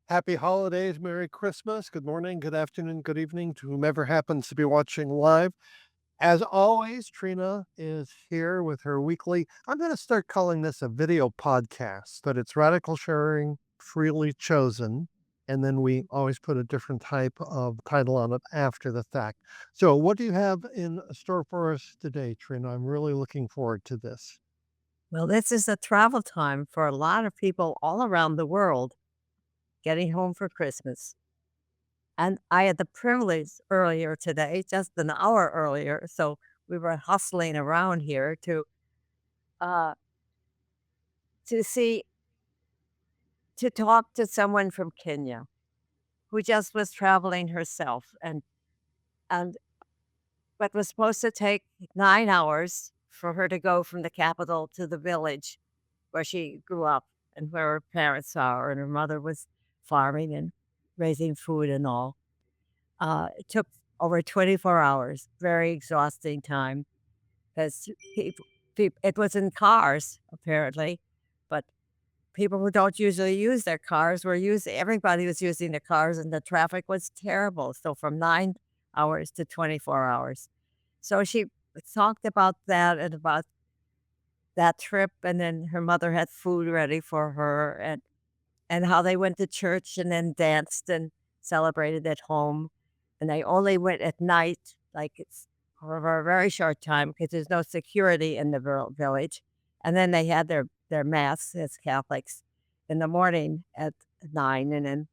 Happy holidays, Merry Christmas, good morning, good afternoon, good evening to whomever happens to be watching live. As always, Trina is here with her weekly. I'm going to start calling this a video podcast, but it's radical sharing, freely chosen. And then we always put a different type of title on it after the fact. So, what do you have in store for us today, Trina? I'm really looking forward to this. Well, this is a travel time for a lot of people all around the world getting home for Christmas. And I had the privilege earlier today, just an hour earlier. So we were hustling around here uh, to see, to talk to someone from Kenya who just was traveling herself and what was supposed to take 9 hours for her to go from the capital to the village where she grew up and where her parents are, and her mother was farming and raising food and all. It took over 24 hours, very exhausting time because it was in cars, apparently, but people who don't usually use their cars were using, everybody was using the cars, and the traffic was terrible. So from 9 hours to 24 hours. So she talked about that and about that trip, and then her mother had food ready for her, and how they went to church and then danced and celebrated at home, and they only went at night, like, it's for a very short time because there's no security in the village, and then they had their mass as Catholics in the morning at 9 and then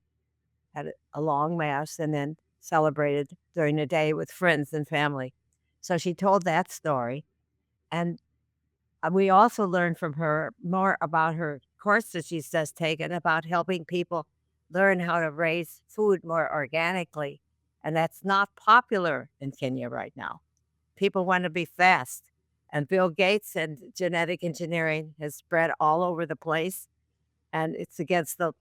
had a long mass and then celebrated during the day with friends and family. So she told that story, and we also learned from her more about her course that she's just taken about helping people learn how to raise food more organically. And that's not popular in Kenya right now. People want to be fast. And Bill Gates and genetic engineering has spread all over the place. And it's against the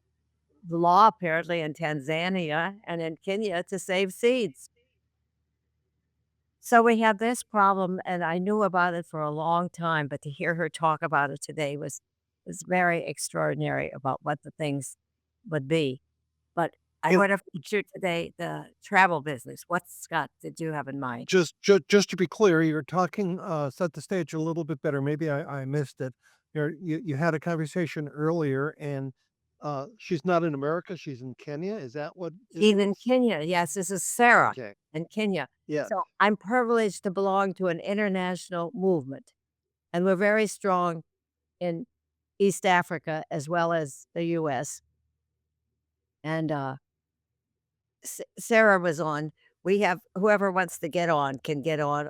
law, apparently, in Tanzania and in Kenya to save seeds. So we have this problem, and I knew about it for a long time, but to hear her talk about it today was very extraordinary about what the things would be. But I And want to feature today the travel business. What, Scott, did you have in mind? just to be clear, you're talking, set the stage a little bit better. Maybe I missed it. You had a conversation earlier, and she's not in America. She's in Kenya. Is that what it She's in is? Kenya. Yes, this is Sarah Okay. in Kenya. Yeah. So I'm privileged to belong to an international movement, and we're very strong in East Africa as well as the US. And Sarah was on. We have whoever wants to get on can get on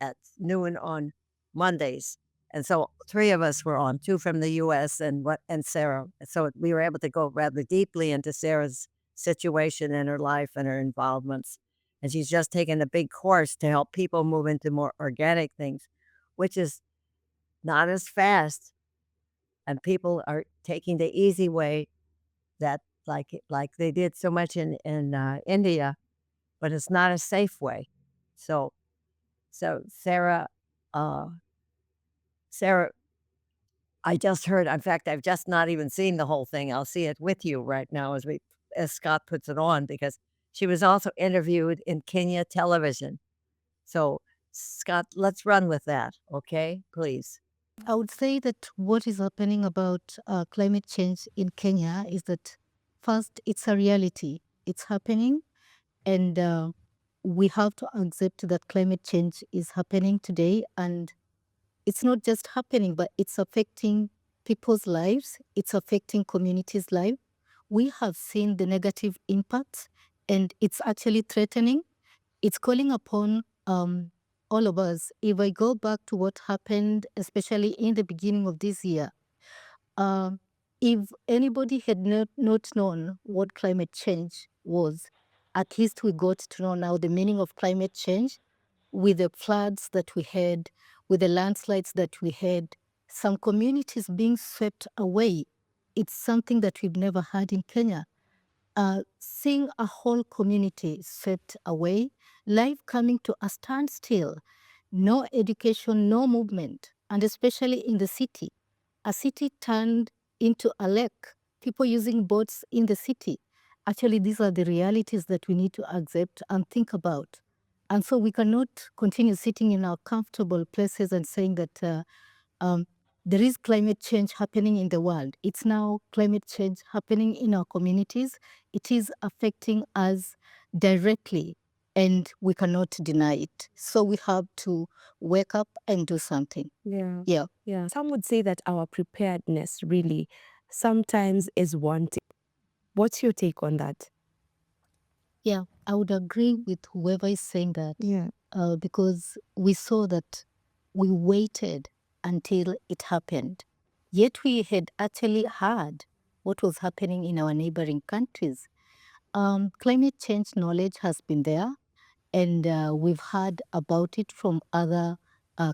at noon on Mondays. And so 3 of us were on, 2 from the US and Sarah. So we were able to go rather deeply into Sarah's situation in her life and her involvements. And she's just taken a big course to help people move into more organic things, which is not as fast. And people are taking the easy way that like they did so much in India, but it's not a safe way. So so uh, Sarah, I just heard, in fact, I've just not even seen the whole thing. I'll see it with you right now as Scott puts it on because she was also interviewed in Kenya television. So, Scott, let's run with that, okay? Please. I would say that what is happening about climate change in Kenya is that first, it's a reality. It's happening, and we have to accept that climate change is happening today. And it's not just happening, but it's affecting people's lives, it's affecting communities' lives. We have seen the negative impacts, and it's actually threatening. It's calling upon all of us. If I go back to what happened, especially in the beginning of this year, um, if anybody had not known what climate change was, at least we got to know now the meaning of climate change with the floods that we had, with the landslides that we had, some communities being swept away. It's something that we've never had in Kenya. Seeing a whole community swept away, life coming to a standstill, no education, no movement, and especially in the city. A city turned into a lake, people using boats in the city. Actually, these are the realities that we need to accept and think about. And so we cannot continue sitting in our comfortable places and saying that um, there is climate change happening in the world. It's now climate change happening in our communities. It is affecting us directly, and we cannot deny it. So we have to wake up and do something. Yeah. Yeah. Yeah. Some would say that our preparedness really sometimes is wanting. What's your take on that? Yeah, I would agree with whoever is saying that. Yeah. Because we saw that we waited until it happened. Yet we had actually heard what was happening in our neighboring countries. Climate change knowledge has been there, and we've heard about it from other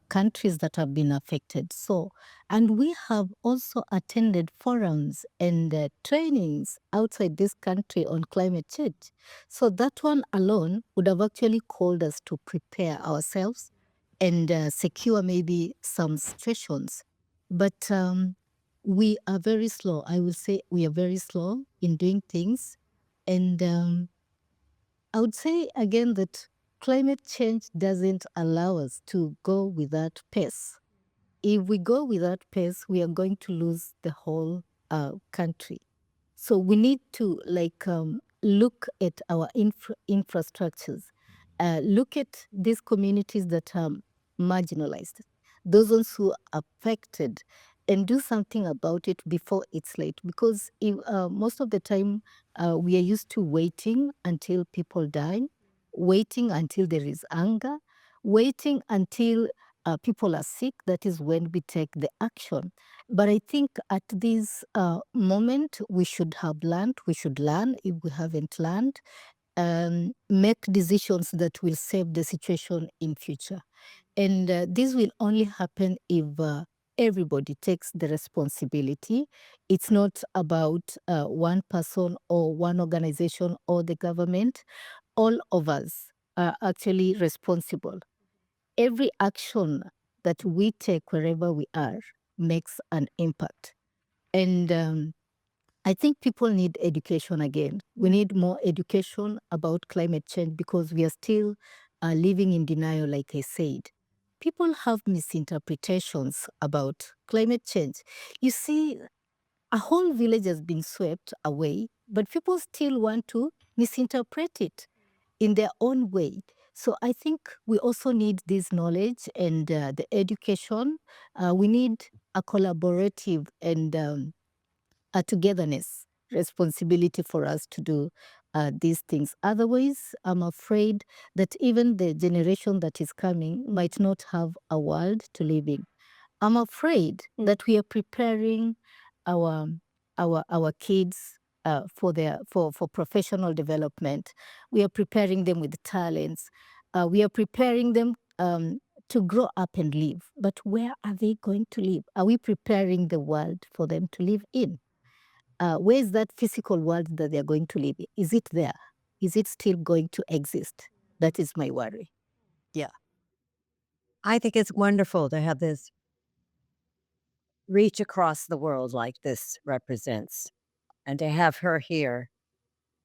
countries that have been affected. So, and we have also attended forums and trainings outside this country on climate change. So that one alone would have actually called us to prepare ourselves and secure maybe some situations. But we are very slow. I will say we are very slow in doing things. And I would say again that climate change doesn't allow us to go with that pace. If we go with that pace, we are going to lose the whole country. So we need to look at our infrastructures, look at these communities that are marginalized, those ones who are affected, and do something about it before it's late. Because most of the time we are used to waiting until people die, waiting until there is anger, waiting until people are sick. That is when we take the action. But I think at this moment, we should have learned, we should learn if we haven't learned, make decisions that will save the situation in future. And this will only happen if everybody takes the responsibility. It's not about one person or one organization or the government. All of us are actually responsible. Every action that we take wherever we are makes an impact. And I think people need education again. We need more education about climate change because we are still living in denial, like I said. People have misinterpretations about climate change. You see, a whole village has been swept away, but people still want to misinterpret it in their own way. So I think we also need this knowledge and the education. We need a collaborative and a togetherness responsibility for us to do these things. Otherwise, I'm afraid that even the generation that is coming might not have a world to live in. I'm afraid that we are preparing our our kids for professional development. We are preparing them with talents. We are preparing them to grow up and live. But where are they going to live? Are we preparing the world for them to live in? Where is that physical world that they're going to live in? Is it there? Is it still going to exist? That is my worry. Yeah. I think it's wonderful to have this reach across the world like this represents, and to have her here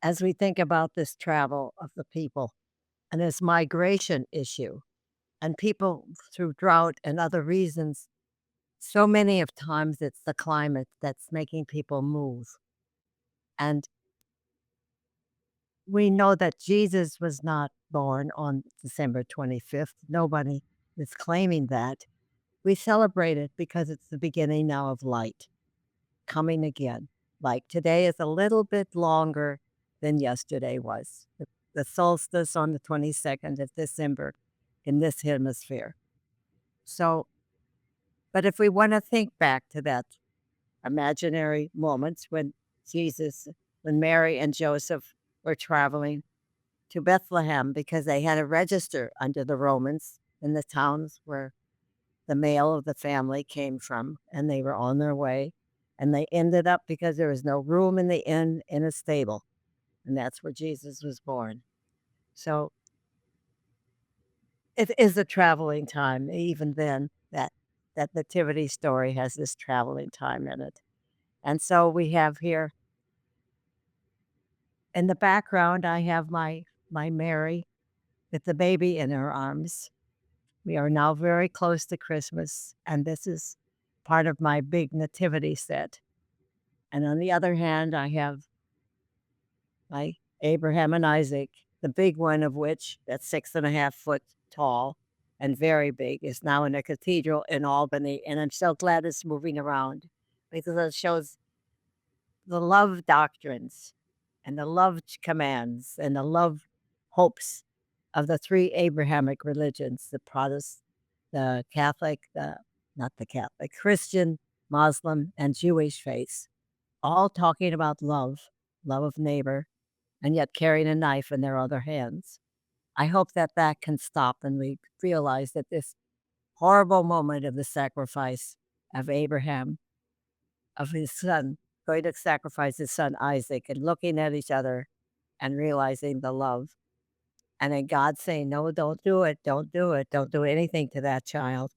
as we think about this travel of the people and this migration issue and people through drought and other reasons. So many of times it's the climate that's making people move. And we know that Jesus was not born on December 25th. Nobody is claiming that. We celebrate it because it's the beginning now of light coming again. Like today is a little bit longer than yesterday was. The solstice on the 22nd of December in this hemisphere. So, but if we want to think back to that imaginary moments when when Mary and Joseph were traveling to Bethlehem because they had to register under the Romans in the towns where the male of the family came from, and they were on their way. And they ended up because there was no room in the inn in a stable. And that's where Jesus was born. So it is a traveling time, even then, that nativity story has this traveling time in it. And so we have here In the background, I have my Mary with the baby in her arms. We are now very close to Christmas, and this is part of my big nativity set. And on the other hand, I have my Abraham and Isaac, the big one of which, that's 6.5 foot tall and very big, is now in a cathedral in Albany. And I'm so glad it's moving around because it shows the love doctrines and the love commands and the love hopes of the three Abrahamic religions, the Protestant, the Catholic, not the Catholic, Christian, Muslim, and Jewish faiths, all talking about love, love of neighbor, and yet carrying a knife in their other hands. I hope that that can stop and we realize that this horrible moment of the sacrifice of Abraham, of his son, going to sacrifice his son Isaac, and looking at each other and realizing the love. And then God saying, no, don't do it, don't do it, don't do anything to that child.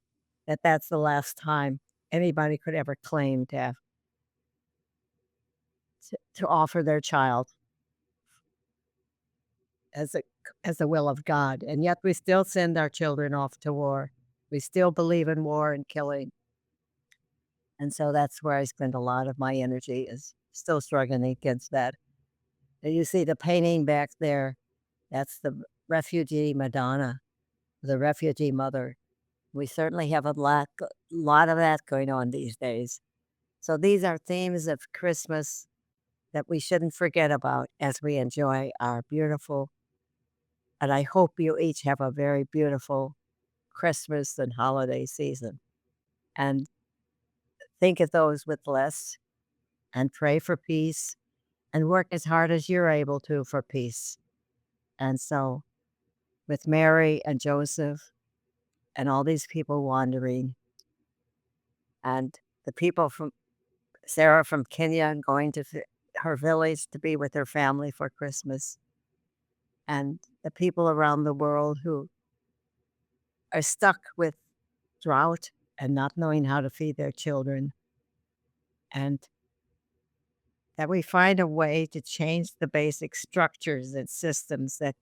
That's the last time anybody could ever claim to have to offer their child as the will of God. And yet we still send our children off to war. We still believe in war and killing. And so that's where I spend a lot of my energy, is still struggling against that. And you see the painting back there, that's the refugee Madonna, the refugee mother. We certainly have a lot of that going on these days. So these are themes of Christmas that we shouldn't forget about as we enjoy our beautiful, and I hope you each have a very beautiful Christmas and holiday season. And think of those with less and pray for peace and work as hard as you're able to for peace. And so with Mary and Joseph and all these people wandering, and the people from Sarah from Kenya and going to her village to be with her family for Christmas, and the people around the world who are stuck with drought and not knowing how to feed their children, and that we find a way to change the basic structures and systems that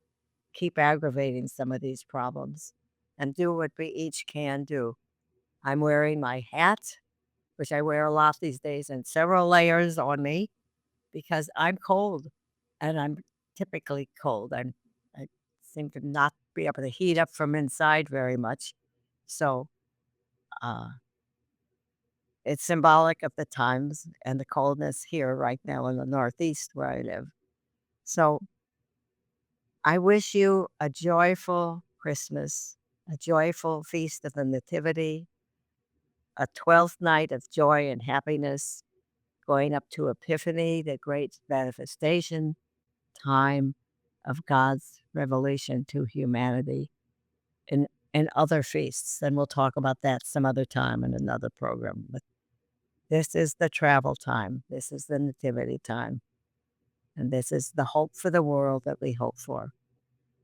keep aggravating some of these problems and do what we each can do. I'm wearing my hat, which I wear a lot these days, and several layers on me because I'm cold, and I'm typically cold. I seem to not be able to heat up from inside very much. So uh, it's symbolic of the times and the coldness here right now in the Northeast where I live. So I wish you a joyful Christmas, a joyful feast of the Nativity, a 12th night of joy and happiness, going up to Epiphany, the great manifestation time of God's revelation to humanity, and other feasts. And we'll talk about that some other time in another program. But this is the travel time. This is the nativity time. And this is the hope for the world that we hope for.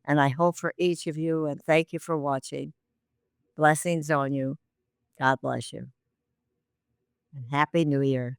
And I hope for each of you, and thank you for watching. Blessings on you. God bless you. And Happy New Year.